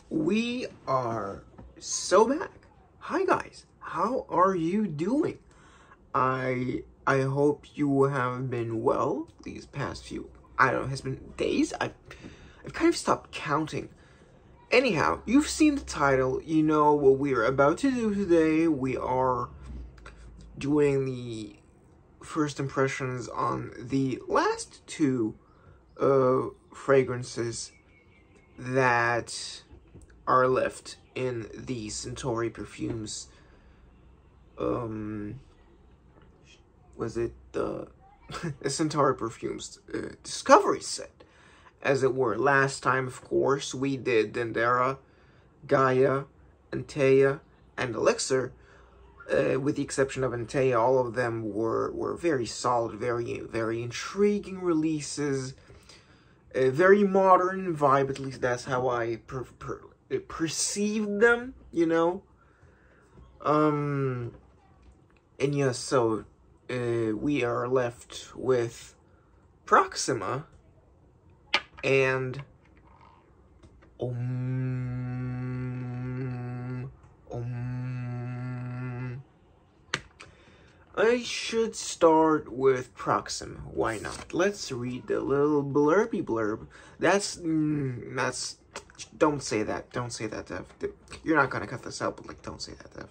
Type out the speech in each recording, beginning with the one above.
We are so back. Hi guys, how are you doing? I hope you have been well these past few, I don't know, has been days? I've kind of stopped counting. Anyhow, you've seen the title, you know what we're about to do today. We are doing the first impressions on the last two fragrances that are left in the Centauri perfumes. Was it the the Centauri perfumes discovery set, as it were. Last time, of course, we did Dendera, Gaia, Antea, and Elixir. With the exception of Antea, all of them were very solid, very intriguing releases. A very modern vibe, at least that's how I perceived them, you know? And yeah, so, we are left with Proxima and I should start with Proxima. Why not? Let's read the little blurb. That's don't say that. Don't say that, Dev. You're not gonna cut this out, but like, don't say that, Dev.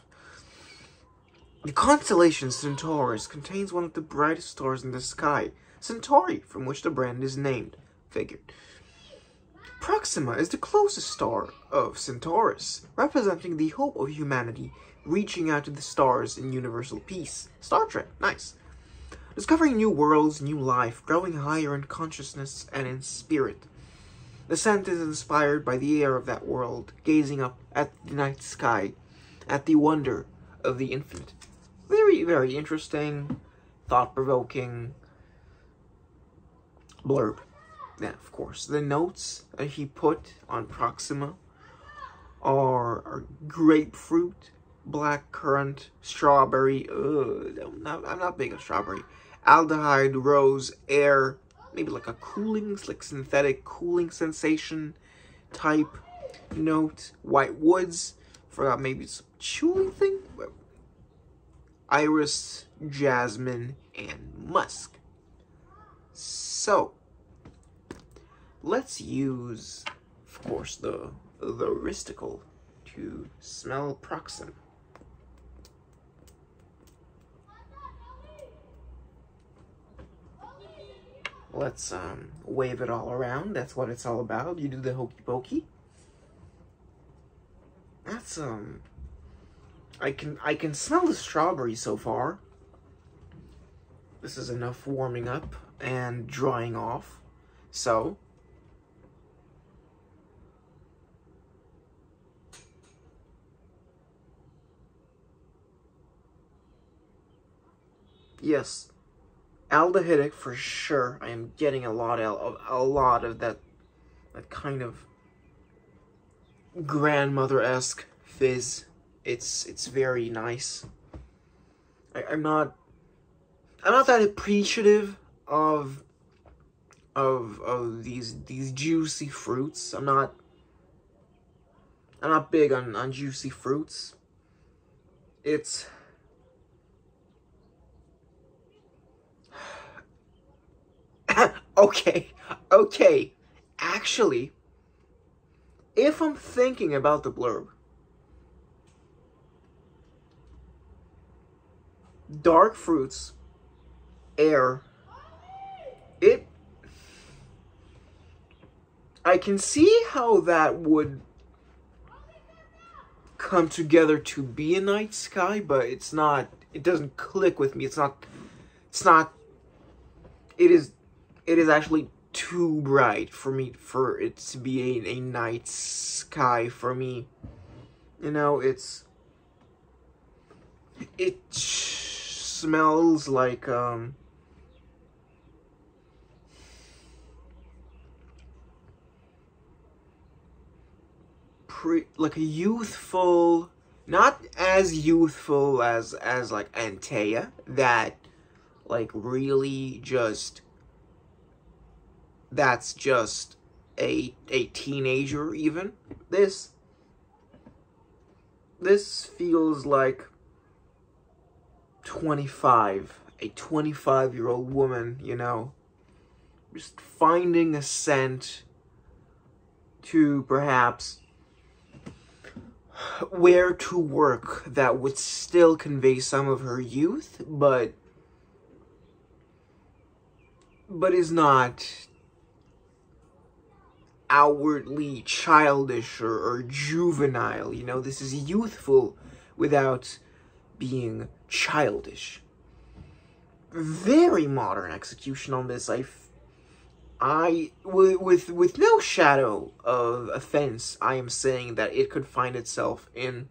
The constellation Centaurus contains one of the brightest stars in the sky, Centauri, from which the brand is named. Figured. Proxima is the closest star of Centaurus, representing the hope of humanity reaching out to the stars in universal peace. Star Trek, nice. Discovering new worlds, new life, growing higher in consciousness and in spirit. The scent is inspired by the air of that world, gazing up at the night sky, at the wonder of the infinite. Very, very interesting, thought-provoking blurb. Then, of course, the notes that he put on Proxima are grapefruit, blackcurrant, strawberry. I'm not big on strawberry. Aldehyde, rose, air, maybe like a cooling, like synthetic cooling sensation type note. White woods, forgot maybe it's a chewing thing. Iris, jasmine, and musk. So, let's use, of course, the Aristocle to smell Proxima. Let's wave it all around. That's what it's all about. You do the hokey pokey. That's I can smell the strawberry so far. This is enough warming up and drying off. So yes, aldehydic for sure. I am getting a lot of that kind of grandmother-esque fizz. It's very nice. I'm not that appreciative of these juicy fruits. I'm not big on juicy fruits. It's okay. Actually, if I'm thinking about the blurb, dark fruits, air, I can see how that would come together to be a night sky, but it doesn't click with me. It is actually too bright for it to be a night sky for me. You know, it smells like like a youthful, not as youthful as like Antea, that like really just, that's just a teenager even. This This feels like 25, a 25-year-old woman, you know, just finding a scent to perhaps wear to work that would still convey some of her youth, but is not outwardly childish or juvenile. You know, this is youthful without being childish. Very modern execution on this. With no shadow of offense, I am saying that it could find itself in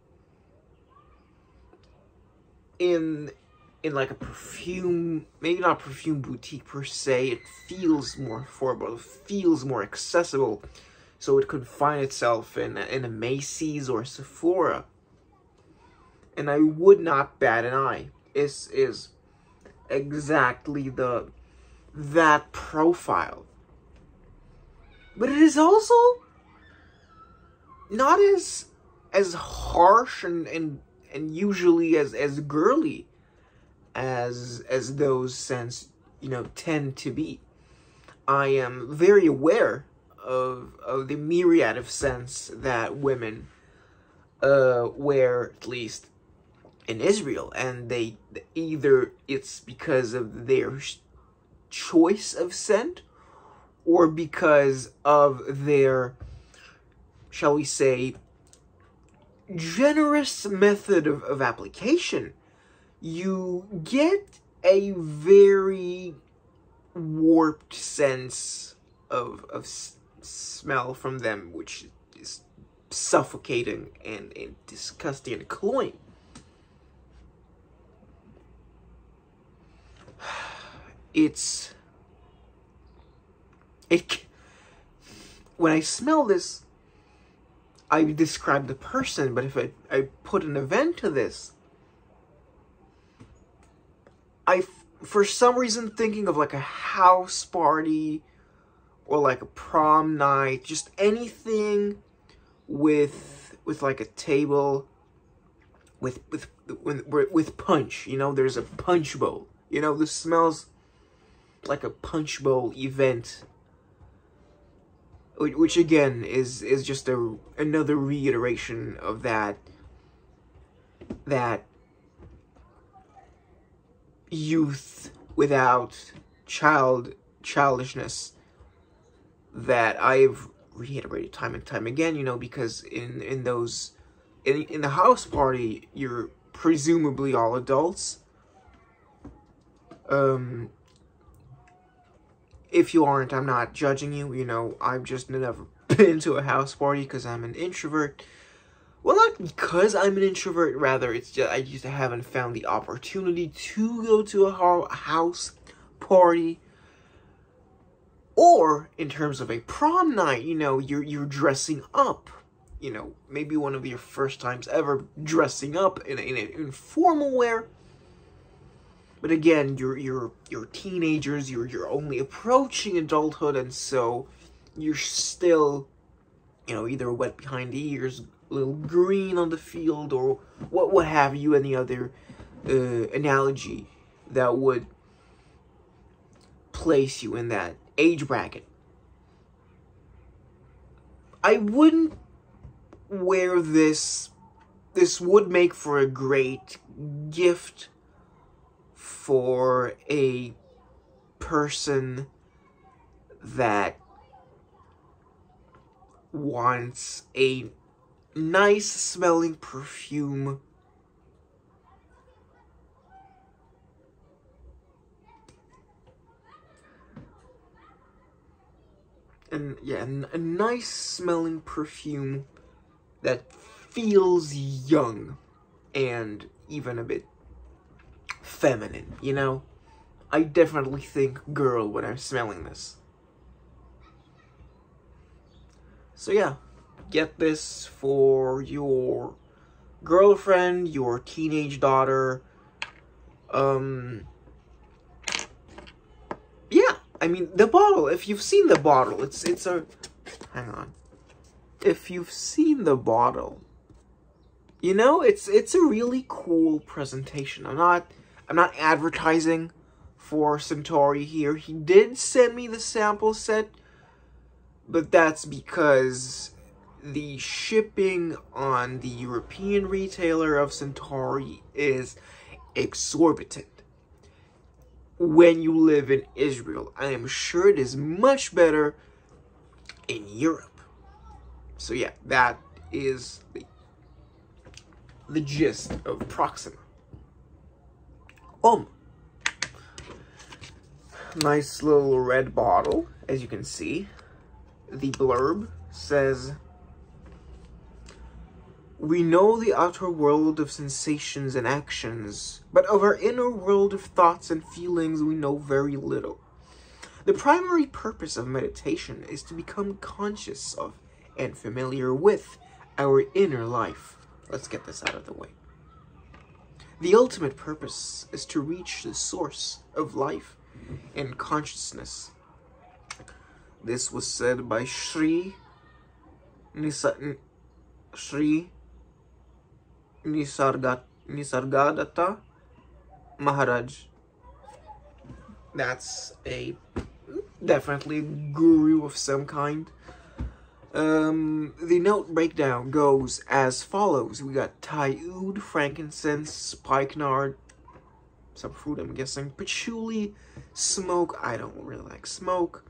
like a perfume, maybe not perfume boutique per se. It feels more affordable, it feels more accessible, so it could find itself in a Macy's or Sephora, and I would not bat an eye. This is exactly that profile, but it is also not as harsh and usually as girly as those scents, you know, tend to be. I am very aware of the myriad of scents that women wear, at least in Israel, and they either it's because of their choice of scent or because of their, shall we say, generous method of application. You get a very warped sense of smell from them, which is suffocating and disgusting and cloying. When I smell this, I describe the person, but if I put an event to this, for some reason, thinking of like a house party or like a prom night, just anything with like a table with punch. You know, there's a punch bowl. You know, this smells like a punch bowl event, which again is just another reiteration of that youth without childishness that I've reiterated time and time again, you know, because in the house party, you're presumably all adults. If you aren't, I'm not judging you, you know, I've just never been to a house party because I'm an introvert. Well, not because I'm an introvert, rather, it's just I just haven't found the opportunity to go to a house party. Or, in terms of a prom night, you know, you're dressing up. You know, maybe one of your first times ever dressing up in formal wear. But again, you're teenagers, you're only approaching adulthood, and so you're still, you know, either wet behind the ears, a little green on the field, or what have you, any other analogy that would place you in that age bracket. I wouldn't wear this. This would make for a great gift for a person that wants a nice smelling perfume and yeah, a nice smelling perfume that feels young and even a bit feminine, you know? I definitely think girl when I'm smelling this. So yeah, get this for your girlfriend, your teenage daughter. Yeah, I mean, the bottle, if you've seen the bottle, it's a, hang on. If you've seen the bottle, You know, it's a really cool presentation. I'm not advertising for Centauri here. He did send me the sample set, but that's because the shipping on the European retailer of Centauri is exorbitant. When you live in Israel, I am sure it is much better in Europe. So yeah, that is the gist of Proxima. Nice little red bottle, as you can see. The blurb says, "We know the outer world of sensations and actions, but of our inner world of thoughts and feelings we know very little. The primary purpose of meditation is to become conscious of and familiar with our inner life." Let's get this out of the way. "The ultimate purpose is to reach the source of life and consciousness." This was said by Sri Nisargadatta Maharaj. That's definitely a guru of some kind. The note breakdown goes as follows. We got Thai oud, frankincense, spikenard, some fruit I'm guessing, patchouli, smoke, I don't really like smoke,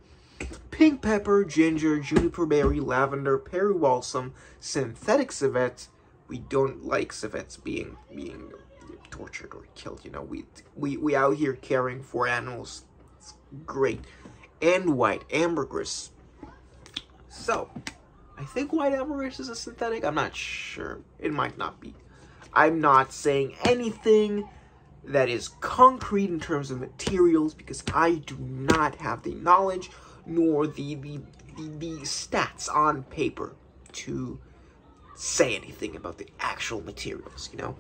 pink pepper, ginger, juniper berry, lavender, peri-balsam, synthetic civet. We don't like civets being tortured or killed, you know. We out here caring for animals. It's great. And white ambergris. So, I think white ambergris is a synthetic. I'm not sure. It might not be. I'm not saying anything that is concrete in terms of materials because I do not have the knowledge nor the stats on paper to say anything about the actual materials, you know?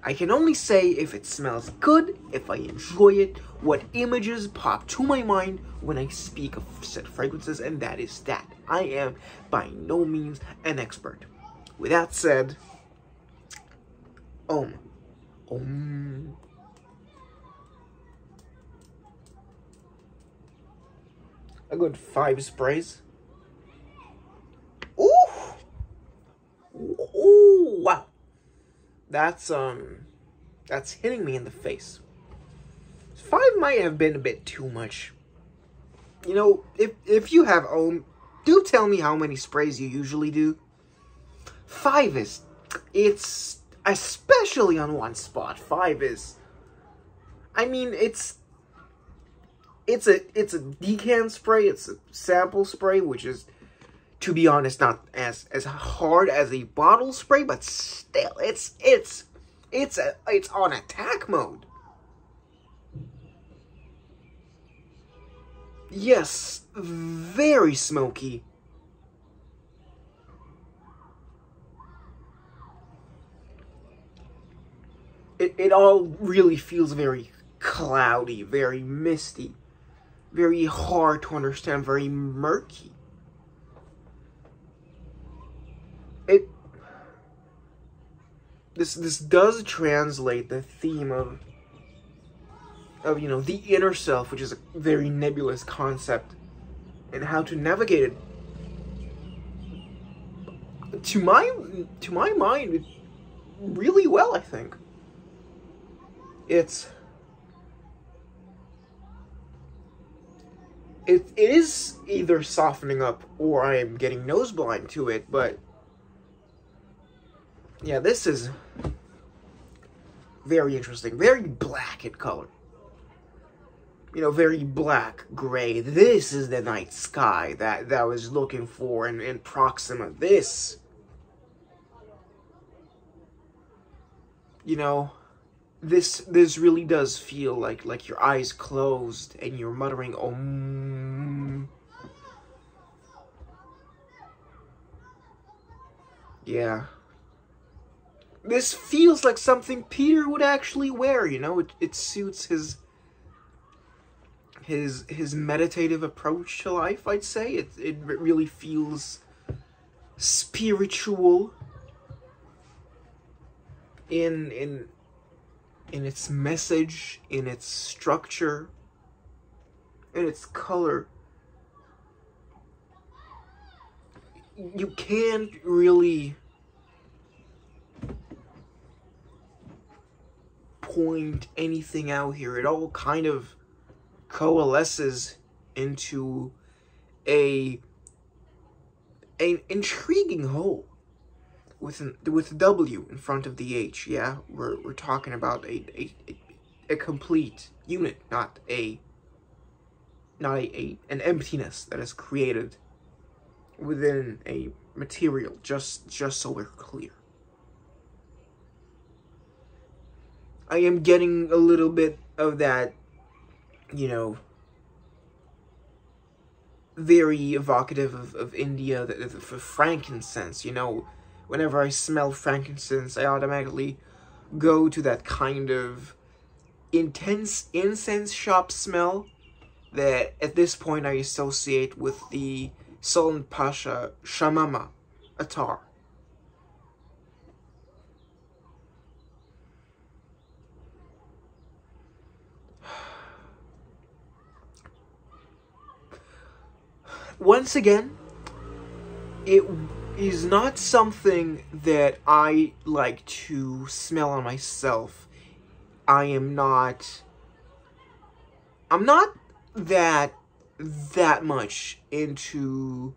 I can only say if it smells good, if I enjoy it, what images pop to my mind when I speak of said fragrances, and that is that. I am by no means an expert. With that said, Om. A good 5 sprays. Ooh! Ooh, wow. That's hitting me in the face. 5 might have been a bit too much. You know, if you have Om, do tell me how many sprays you usually do. 5 is, it's, especially on one spot, 5 is, I mean, it's a decant spray, it's a sample spray, which is, to be honest, not as hard as a bottle spray, but still, it's on attack mode. Yes, very smoky. It all really feels very cloudy, very misty, very hard to understand, very murky. This does translate the theme of you know, the inner self, which is a very nebulous concept, and how to navigate it. To my mind, really well, I think. It is either softening up or I am getting nose blind to it, but yeah, this is very interesting, very black in color. You know, very black, gray. This is the night sky that I was looking for in Proxima. This, you know, this really does feel like your eyes closed and you're muttering Om. Yeah. This feels like something Peter would actually wear, you know? It suits his meditative approach to life, I'd say. It really feels spiritual. in its message, in its structure, in its color. You can't really point anything out here. It all kind of coalesces into an intriguing whole with a W in front of the H. Yeah, we're talking about a complete unit, not an emptiness that is created within a material, just so we're clear. I am getting a little bit of that, you know, very evocative of India, the frankincense, you know. Whenever I smell frankincense, I automatically go to that kind of intense incense shop smell that at this point I associate with the Sultan Pasha Shamama Attar. Once again, it is not something that I like to smell on myself. I'm not that much into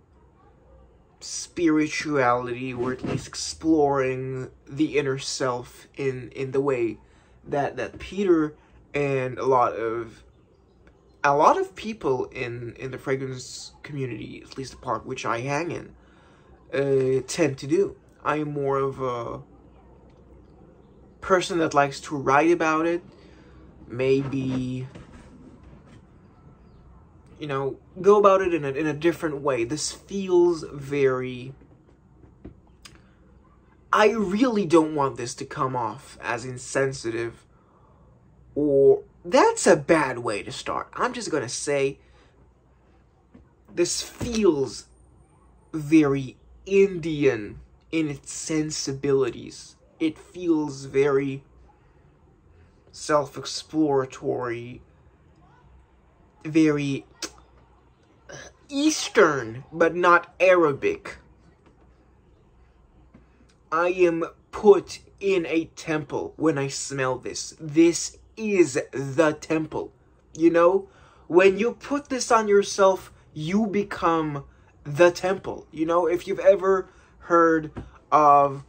spirituality, or at least exploring the inner self in the way that Peter and a lot of people in the fragrance community, at least the part which I hang in, tend to do. I am more of a person that likes to write about it, maybe, you know, go about it in a different way. This feels very... I really don't want this to come off as insensitive, or... That's a bad way to start. I'm just gonna say, this feels very Indian in its sensibilities. It feels very self-exploratory, very Eastern, but not Arabic. I am put in a temple when I smell this. This is the temple. You know, when you put this on yourself, you become the temple. You know, if you've ever heard of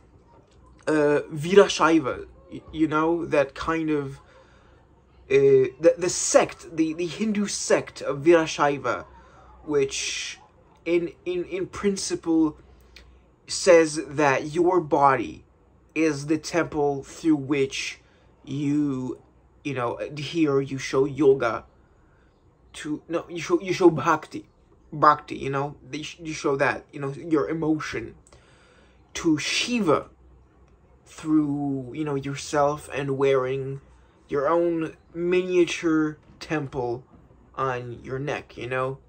Virashaiva, you know, that kind of the sect, the Hindu sect of Virashaiva, which in principle says that your body is the temple through which you know, here you show yoga to, no, you show bhakti, you know, you show that, you know, your emotion to Shiva through, you know, yourself and wearing your own miniature temple on your neck, you know.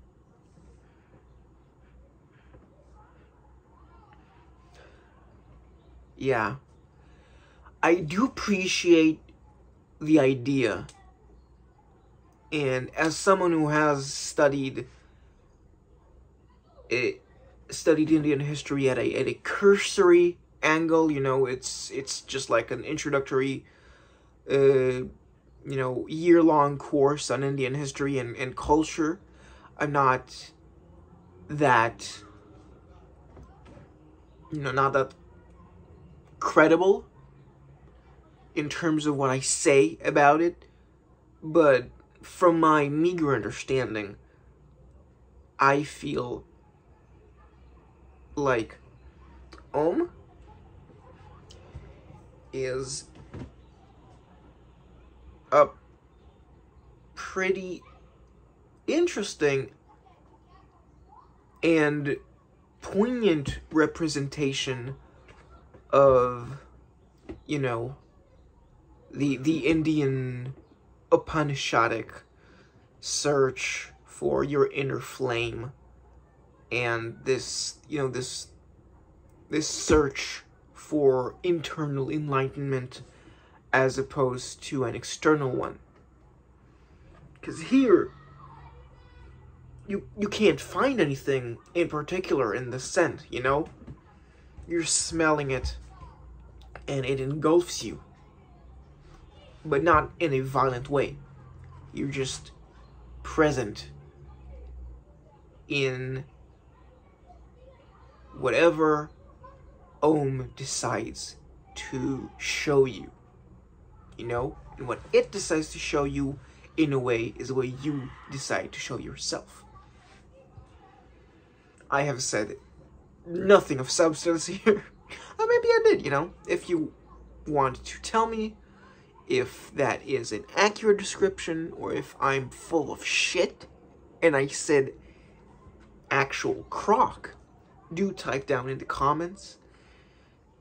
Yeah. I do appreciate the idea, and as someone who has studied Indian history at a cursory angle, you know, it's just like an introductory you know, year-long course on Indian history and culture. I'm not that, you know, not that credible in terms of what I say about it, but from my meager understanding, I feel like Om is a pretty interesting and poignant representation of, you know, the Indian Upanishadic search for your inner flame, and this, you know, this search for internal enlightenment as opposed to an external one. Because here, you can't find anything in particular in the scent, you know? You're smelling it, and it engulfs you. But not in a violent way. You're just present in whatever Ohm decides to show you. You know? And what it decides to show you, in a way, is the way you decide to show yourself. I have said nothing of substance here. Or maybe I did, you know? If you want to tell me if that is an accurate description, or if I'm full of shit, and I said actual crock, do type down in the comments.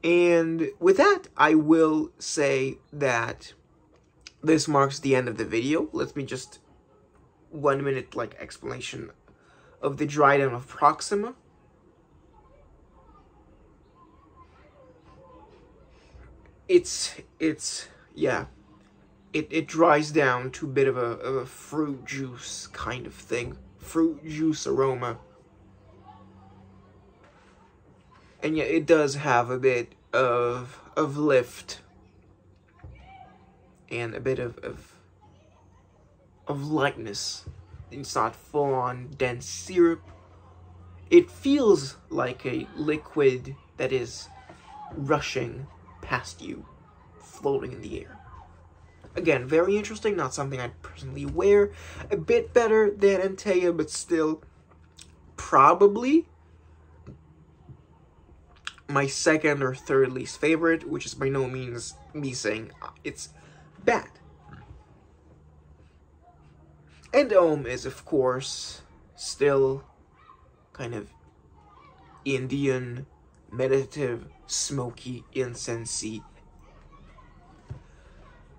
And with that, I will say that this marks the end of the video. Let me just 1 minute explanation of the dry down of Proxima. It dries down to a bit of a fruit juice kind of thing. Fruit juice aroma. And yeah, it does have a bit of lift. And a bit of lightness. It's not full-on dense syrup. It feels like a liquid that is rushing past you, floating in the air. Again, very interesting, not something I'd personally wear. A bit better than Antea, but still probably my second or third least favorite, which is by no means me saying it's bad. And Ohm is, of course, still kind of Indian, meditative, smoky, incensey.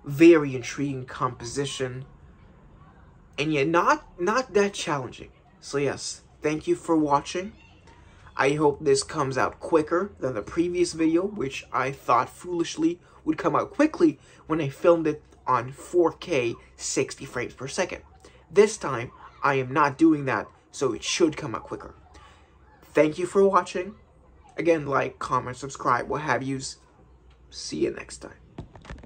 Very intriguing composition. And yet not that challenging. So yes, thank you for watching. I hope this comes out quicker than the previous video, which I thought foolishly would come out quickly when I filmed it on 4K 60 frames per second. This time, I am not doing that, so it should come out quicker. Thank you for watching. Again, like, comment, subscribe, what have yous. See you next time.